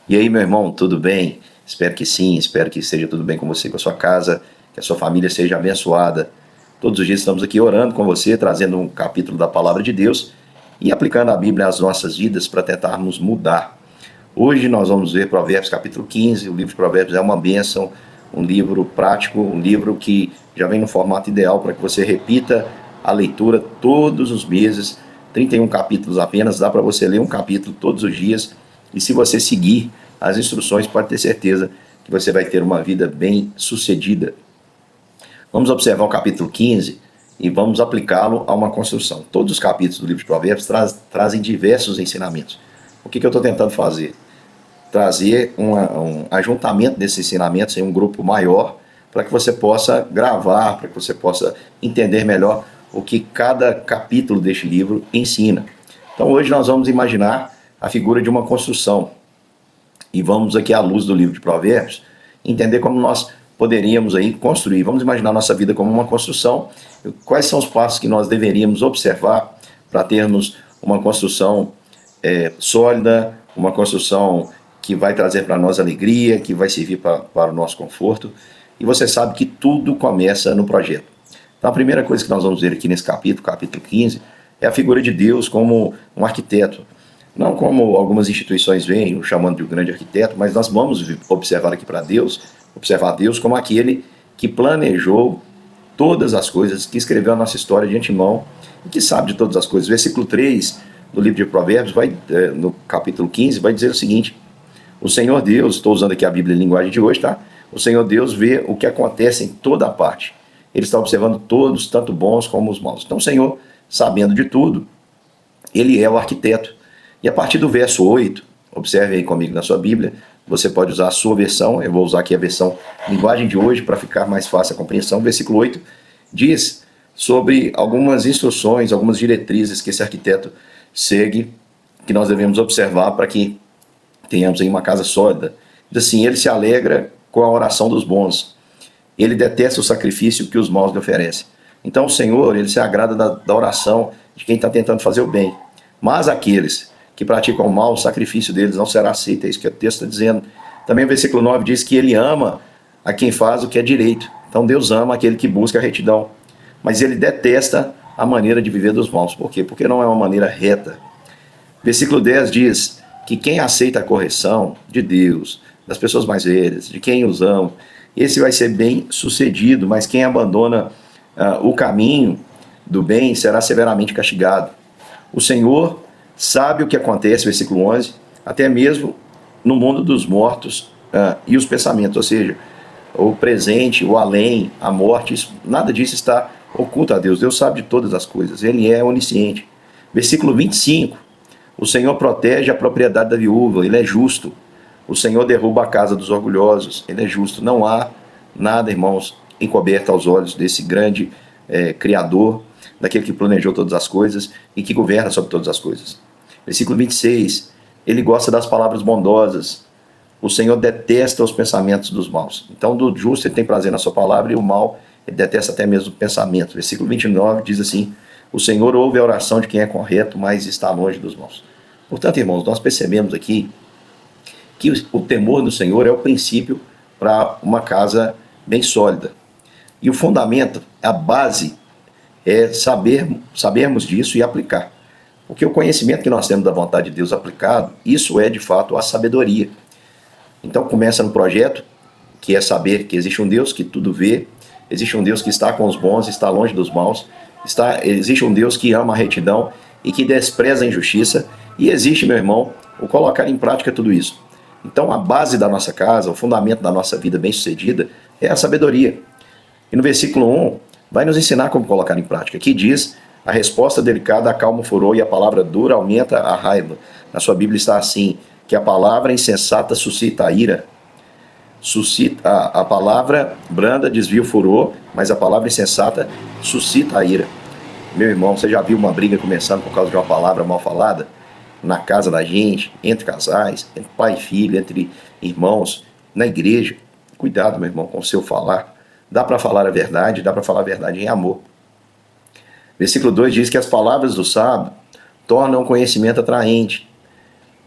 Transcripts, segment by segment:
E aí, meu irmão, tudo bem? Espero que sim, espero que esteja tudo bem com você, com a sua casa, que a sua família seja abençoada. Todos os dias estamos aqui orando com você, trazendo um capítulo da Palavra de Deus e aplicando a Bíblia às nossas vidas para tentarmos mudar. Hoje nós vamos ver Provérbios capítulo 15. O livro de Provérbios é uma bênção, um livro prático, um livro que já vem no formato ideal para que você repita a leitura todos os meses. 31 capítulos apenas, dá para você ler um capítulo todos os dias. E se você seguir as instruções, pode ter certeza que você vai ter uma vida bem sucedida. Vamos observar o capítulo 15 e vamos aplicá-lo a uma construção. Todos os capítulos do livro de Provérbios trazem diversos ensinamentos. O que eu estou tentando fazer? Trazer um ajuntamento desses ensinamentos em um grupo maior para que você possa gravar, para que você possa entender melhor o que cada capítulo deste livro ensina. Então hoje nós vamos imaginar a figura de uma construção e vamos aqui à luz do livro de Provérbios entender como nós poderíamos aí construir. Vamos imaginar nossa vida como uma construção. Quais são os passos que nós deveríamos observar para termos uma construção sólida, uma construção que vai trazer para nós alegria, que vai servir para o nosso conforto. E você sabe que tudo começa no projeto. Então a primeira coisa que nós vamos ver aqui nesse capítulo 15, é a figura de Deus como um arquiteto. Não como algumas instituições veem, o chamando de um grande arquiteto, mas nós vamos observar aqui para Deus, observar Deus como aquele que planejou todas as coisas, que escreveu a nossa história de antemão e que sabe de todas as coisas. Versículo 3 do livro de Provérbios, no capítulo 15, vai dizer o seguinte: o Senhor Deus, estou usando aqui a Bíblia em linguagem de hoje, tá? O Senhor Deus vê o que acontece em toda a parte. Ele está observando todos, tanto bons como os maus. Então o Senhor, sabendo de tudo, Ele é o arquiteto. E a partir do verso 8, observe aí comigo na sua Bíblia, você pode usar a sua versão, eu vou usar aqui a versão linguagem de hoje para ficar mais fácil a compreensão. Versículo 8 diz sobre algumas instruções, algumas diretrizes que esse arquiteto segue, que nós devemos observar para que tenhamos aí uma casa sólida. Diz assim: ele se alegra com a oração dos bons, ele detesta o sacrifício que os maus lhe oferecem. Então o Senhor, ele se agrada da oração de quem está tentando fazer o bem, mas aqueles que praticam o mal, o sacrifício deles não será aceito. É isso que o texto está dizendo. Também o versículo 9 diz que ele ama a quem faz o que é direito. Então Deus ama aquele que busca a retidão, mas ele detesta a maneira de viver dos maus. Por quê? Porque não é uma maneira reta. Versículo 10 diz que quem aceita a correção de Deus, das pessoas mais velhas, de quem os ama, esse vai ser bem sucedido, mas quem abandona o caminho do bem será severamente castigado. O Senhor sabe o que acontece, versículo 11, até mesmo no mundo dos mortos e os pensamentos, ou seja, o presente, o além, a morte, nada disso está oculto a Deus. Deus sabe de todas as coisas, Ele é onisciente. Versículo 25, o Senhor protege a propriedade da viúva, Ele é justo. O Senhor derruba a casa dos orgulhosos, Ele é justo. Não há nada, irmãos, encoberto aos olhos desse grande Criador, daquele que planejou todas as coisas e que governa sobre todas as coisas. Versículo 26, ele gosta das palavras bondosas. O Senhor detesta os pensamentos dos maus. Então, do justo ele tem prazer na sua palavra, e o mal ele detesta até mesmo o pensamento. Versículo 29 diz assim: o Senhor ouve a oração de quem é correto, mas está longe dos maus. Portanto, irmãos, nós percebemos aqui que o temor do Senhor é o princípio para uma casa bem sólida. E o fundamento, a base, é sabermos disso e aplicar. Porque o conhecimento que nós temos da vontade de Deus aplicado, isso é de fato a sabedoria. Então começa no projeto, que é saber que existe um Deus que tudo vê, existe um Deus que está com os bons, está longe dos maus, existe um Deus que ama a retidão e que despreza a injustiça, e existe, meu irmão, o colocar em prática tudo isso. Então a base da nossa casa, o fundamento da nossa vida bem-sucedida é a sabedoria. E no versículo 1, vai nos ensinar como colocar em prática. Aqui diz: a resposta delicada acalma o furor e a palavra dura aumenta a raiva. Na sua Bíblia está assim, que a palavra insensata suscita a ira. A palavra branda desvia o furor, mas a palavra insensata suscita a ira. Meu irmão, você já viu uma briga começando por causa de uma palavra mal falada? Na casa da gente, entre casais, entre pai e filho, entre irmãos, na igreja. Cuidado, meu irmão, com o seu falar. Dá para falar a verdade, dá para falar a verdade em amor. Versículo 2 diz que as palavras do sábio tornam o conhecimento atraente.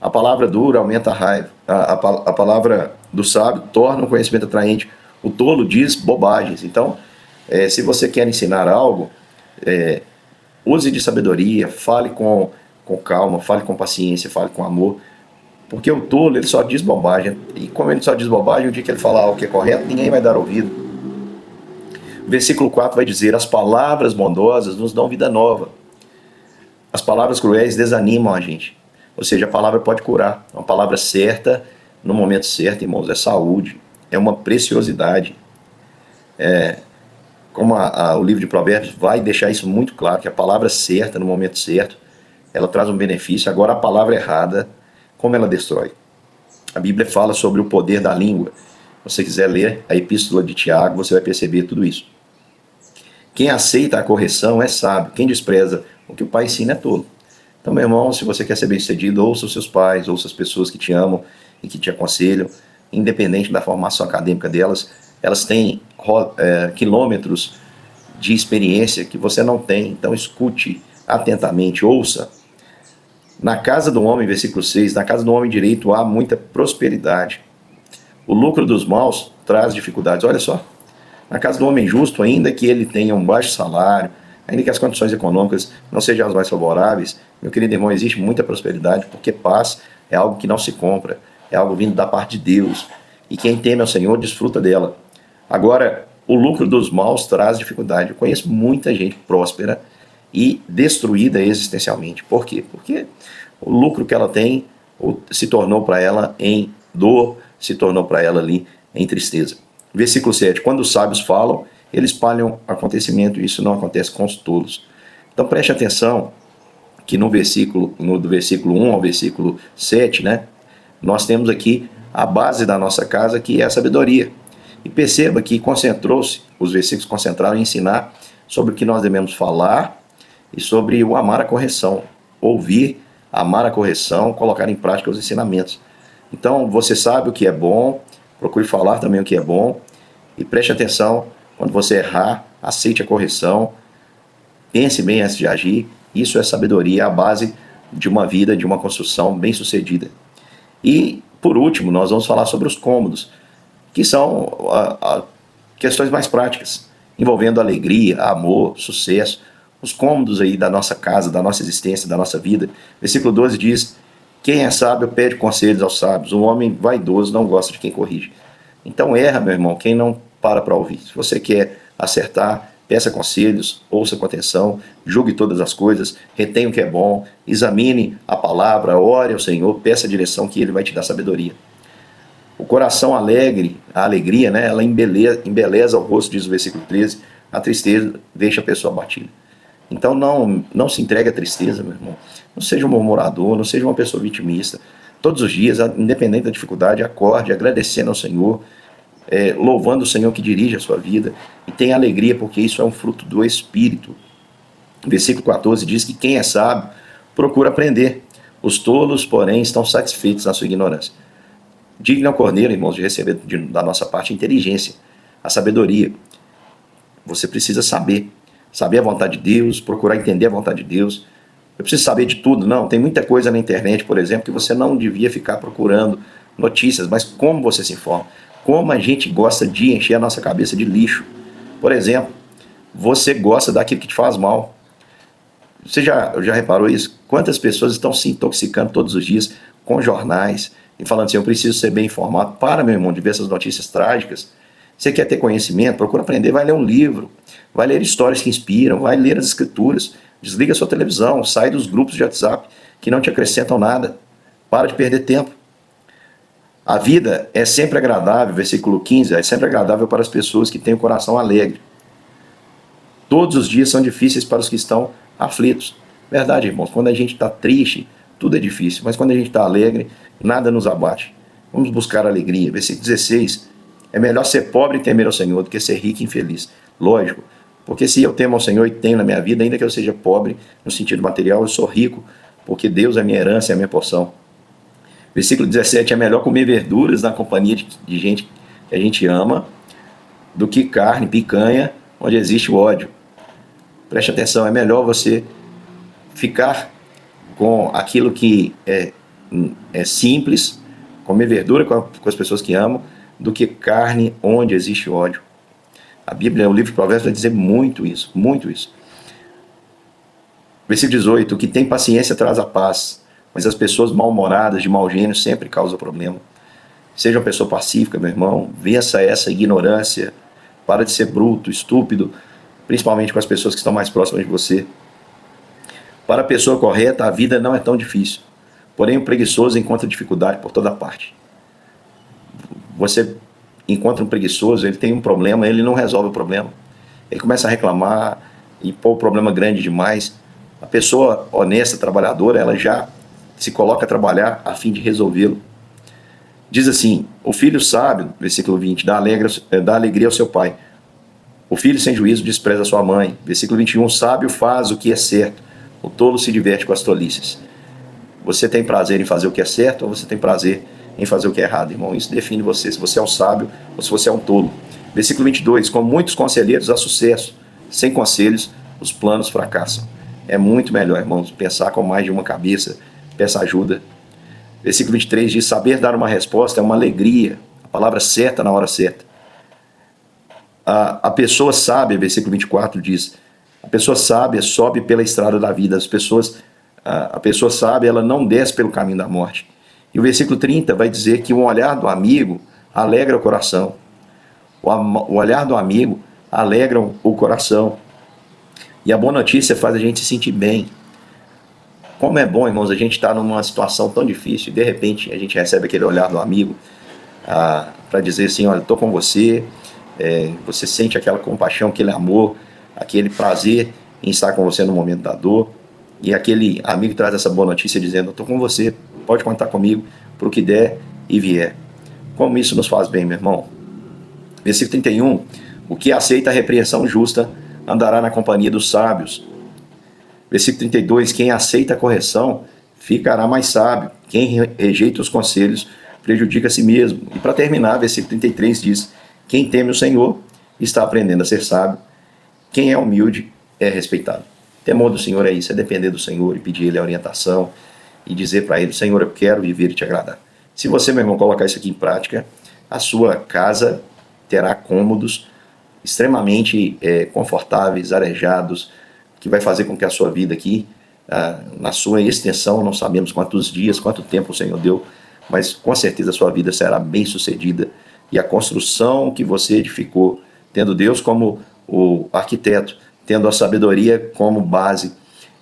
A palavra dura aumenta a raiva. A palavra do sábio torna o conhecimento atraente. O tolo diz bobagens. Então, se você quer ensinar algo, use de sabedoria, fale com calma, fale com paciência, fale com amor. Porque o tolo, ele só diz bobagem. E como ele só diz bobagem, o dia que ele falar algo que é correto, ninguém vai dar ouvido. O versículo 4 vai dizer: as palavras bondosas nos dão vida nova. As palavras cruéis desanimam a gente. Ou seja, a palavra pode curar. Uma palavra certa, no momento certo, irmãos, é saúde. É uma preciosidade. Como o livro de Provérbios vai deixar isso muito claro, que a palavra certa, no momento certo, ela traz um benefício. Agora, a palavra errada, como ela destrói? A Bíblia fala sobre o poder da língua. Se você quiser ler a epístola de Tiago, você vai perceber tudo isso. Quem aceita a correção é sábio. Quem despreza o que o pai ensina é tolo. Então, meu irmão, se você quer ser bem-sucedido, ouça os seus pais, ouça as pessoas que te amam e que te aconselham, independente da formação acadêmica delas, elas têm quilômetros de experiência que você não tem. Então, escute atentamente, ouça. Na casa do homem, versículo 6, na casa do homem direito há muita prosperidade. O lucro dos maus traz dificuldades. Olha só, na casa do homem justo, ainda que ele tenha um baixo salário, ainda que as condições econômicas não sejam as mais favoráveis, meu querido irmão, existe muita prosperidade, porque paz é algo que não se compra, é algo vindo da parte de Deus. E quem teme ao Senhor desfruta dela. Agora, o lucro dos maus traz dificuldade. Eu conheço muita gente próspera e destruída existencialmente. Por quê? Porque o lucro que ela tem se tornou para ela em dor, se tornou para ela ali em tristeza. Versículo 7. Quando os sábios falam, eles espalham acontecimento, e isso não acontece com os tolos. Então preste atenção que do versículo 1 ao versículo 7, né, nós temos aqui a base da nossa casa, que é a sabedoria. E perceba que os versículos concentraram em ensinar sobre o que nós devemos falar e sobre o amar a correção. Ouvir, amar a correção, colocar em prática os ensinamentos. Então, você sabe o que é bom, procure falar também o que é bom, e preste atenção, quando você errar, aceite a correção, pense bem antes de agir. Isso é sabedoria, a base de uma vida, de uma construção bem-sucedida. E, por último, nós vamos falar sobre os cômodos, que são questões mais práticas, envolvendo alegria, amor, sucesso, os cômodos aí da nossa casa, da nossa existência, da nossa vida. Versículo 12 diz: quem é sábio pede conselhos aos sábios, o homem vaidoso não gosta de quem corrige. Então erra, meu irmão, quem não para ouvir. Se você quer acertar, peça conselhos, ouça com atenção, julgue todas as coisas, retenha o que é bom, examine a palavra, ore ao Senhor, peça a direção que Ele vai te dar sabedoria. O coração alegre, a alegria, né, ela embeleza o rosto, diz o versículo 13, a tristeza deixa a pessoa abatida. Então não se entregue à tristeza, meu irmão. Não seja um murmurador, não seja uma pessoa vitimista. Todos os dias, independente da dificuldade, acorde agradecendo ao Senhor, louvando o Senhor que dirige a sua vida, e tenha alegria, porque isso é um fruto do Espírito. O versículo 14 diz que quem é sábio procura aprender. Os tolos, porém, estão satisfeitos na sua ignorância. Digno ao cordeiro, irmãos, de receber da nossa parte a inteligência, a sabedoria. Você precisa saber a vontade de Deus, procurar entender a vontade de Deus. Eu preciso saber de tudo. Não, tem muita coisa na internet, por exemplo, que você não devia ficar procurando notícias, mas como você se informa? Como a gente gosta de encher a nossa cabeça de lixo. Por exemplo, você gosta daquilo que te faz mal. Você já reparou isso? Quantas pessoas estão se intoxicando todos os dias com jornais e falando assim: eu preciso ser bem informado. Para, meu irmão, de ver essas notícias trágicas. Você quer ter conhecimento? Procura aprender, vai ler um livro, vai ler histórias que inspiram, vai ler as escrituras, desliga a sua televisão, sai dos grupos de WhatsApp que não te acrescentam nada. Para de perder tempo. A vida é sempre agradável, versículo 15, é sempre agradável para as pessoas que têm o coração alegre. Todos os dias são difíceis para os que estão aflitos. Verdade, irmãos, quando a gente está triste, tudo é difícil, mas quando a gente está alegre, nada nos abate. Vamos buscar alegria. Versículo 16, é melhor ser pobre e temer ao Senhor do que ser rico e infeliz. Lógico, porque se eu temo ao Senhor e tenho na minha vida, ainda que eu seja pobre no sentido material, eu sou rico, porque Deus é a minha herança, é a minha porção. Versículo 17, é melhor comer verduras na companhia de gente que a gente ama, do que carne, picanha, onde existe o ódio. Preste atenção, é melhor você ficar com aquilo que simples, comer verdura com as pessoas que amam, do que carne onde existe ódio. A Bíblia, o livro de Provérbios, vai dizer muito isso, muito isso. Versículo 18, o que tem paciência traz a paz, mas as pessoas mal-humoradas, de mau gênio, sempre causam problema. Seja uma pessoa pacífica, meu irmão, vença essa ignorância, para de ser bruto, estúpido, principalmente com as pessoas que estão mais próximas de você. Para a pessoa correta, a vida não é tão difícil, porém o preguiçoso encontra dificuldade por toda parte. Você encontra um preguiçoso, ele tem um problema, ele não resolve o problema. Ele começa a reclamar e pôr o problema grande demais. A pessoa honesta, trabalhadora, ela já se coloca a trabalhar a fim de resolvê-lo. Diz assim, o filho sábio, versículo 20, dá alegria ao seu pai. O filho sem juízo despreza a sua mãe. Versículo 21, o sábio faz o que é certo. O tolo se diverte com as tolices. Você tem prazer em fazer o que é certo ou você tem prazer em fazer o que é errado, irmão? Isso define você, se você é um sábio ou se você é um tolo. Versículo 22, com muitos conselheiros há sucesso. Sem conselhos, os planos fracassam. É muito melhor, irmãos, pensar com mais de uma cabeça. Peça ajuda. Versículo 23 diz, saber dar uma resposta é uma alegria. A palavra certa na hora certa. A pessoa sábia, versículo 24 diz, a pessoa sábia sobe pela estrada da vida. A pessoa sábia, ela não desce pelo caminho da morte. E o versículo 30 vai dizer que o olhar do amigo alegra o coração. O olhar do amigo alegra o coração. E a boa notícia faz a gente se sentir bem. Como é bom, irmãos, a gente estar numa situação tão difícil e de repente a gente recebe aquele olhar do amigo para dizer assim, olha, estou com você, você sente aquela compaixão, aquele amor, aquele prazer em estar com você no momento da dor, e aquele amigo traz essa boa notícia dizendo, estou com você, pode contar comigo para o que der e vier. Como isso nos faz bem, meu irmão? Versículo 31, o que aceita a repreensão justa andará na companhia dos sábios. Versículo 32, quem aceita a correção ficará mais sábio. Quem rejeita os conselhos prejudica a si mesmo. E para terminar, versículo 33 diz, quem teme o Senhor está aprendendo a ser sábio. Quem é humilde é respeitado. O temor do Senhor é isso, é depender do Senhor e pedir Ele a orientação e dizer para Ele, Senhor, eu quero viver e te agradar. Se você, meu irmão, colocar isso aqui em prática, a sua casa terá cômodos extremamente confortáveis, arejados, que vai fazer com que a sua vida aqui, na sua extensão, não sabemos quantos dias, quanto tempo o Senhor deu, mas com certeza a sua vida será bem sucedida. E a construção que você edificou, tendo Deus como o arquiteto, tendo a sabedoria como base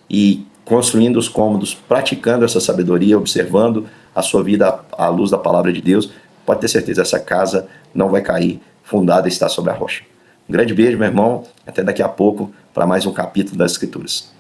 e construindo os cômodos, praticando essa sabedoria, observando a sua vida à luz da palavra de Deus, pode ter certeza, essa casa não vai cair, fundada está sobre a rocha. Um grande beijo, meu irmão, até daqui a pouco para mais um capítulo das Escrituras.